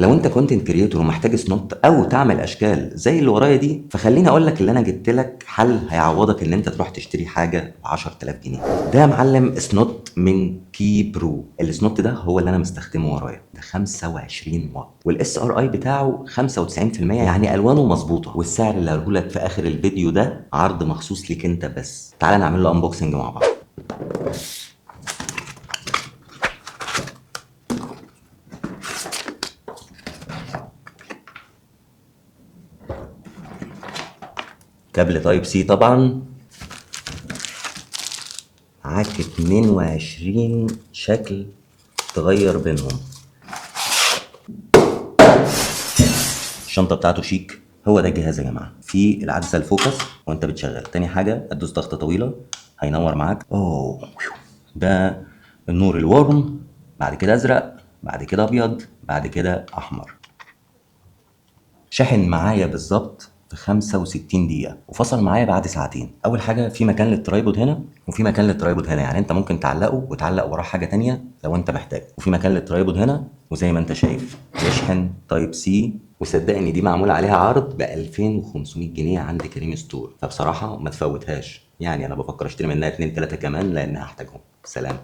لو انت كونتنت كريتور ومحتاج سنوت او تعمل اشكال زي اللي ورايا دي، فخليني اقول لك اللي انا جبت لك حل هيعوضك ان انت تروح تشتري حاجه ب 10000 جنيه. ده يا معلم سنوت من كي برو. السنوت ده هو اللي انا مستخدمه ورايا، ده 25 واط والاس ار اي بتاعه 95%، يعني الوانه مظبوطه. والسعر اللي هقوله لك في اخر الفيديو ده عرض مخصوص ليك انت بس. تعالى نعمل له انبوكسنج مع بعض. كابل تايب سي طبعا، معاك 22 شكل تغير بينهم. الشنطه بتاعته شيك. هو ده الجهاز يا جماعه، في العدسه الفوكس وانت بتشغل. تاني حاجه هتدوس ضغطه طويله هينور معاك. اوه، ده النور الورم، بعد كده ازرق، بعد كده ابيض، بعد كده احمر. شحن معايا بالظبط في 65 دقيقة وفصل معايا بعد ساعتين. أول حاجة في مكان للترايبود هنا وفي مكان للترايبود هنا، يعني أنت ممكن تعلقه وتعلق وراه حاجة تانية لو أنت محتاج. وفي مكان للترايبود هنا، وزي ما أنت شايف يشحن تايب سي. وصدقني دي معمول عليها عرض ب 2500 جنيه عند كريم ستور، فبصراحة ما تفوتهاش. يعني أنا بفكر أشتري منها 2 3 كمان لأن هحتاجهم. سلام.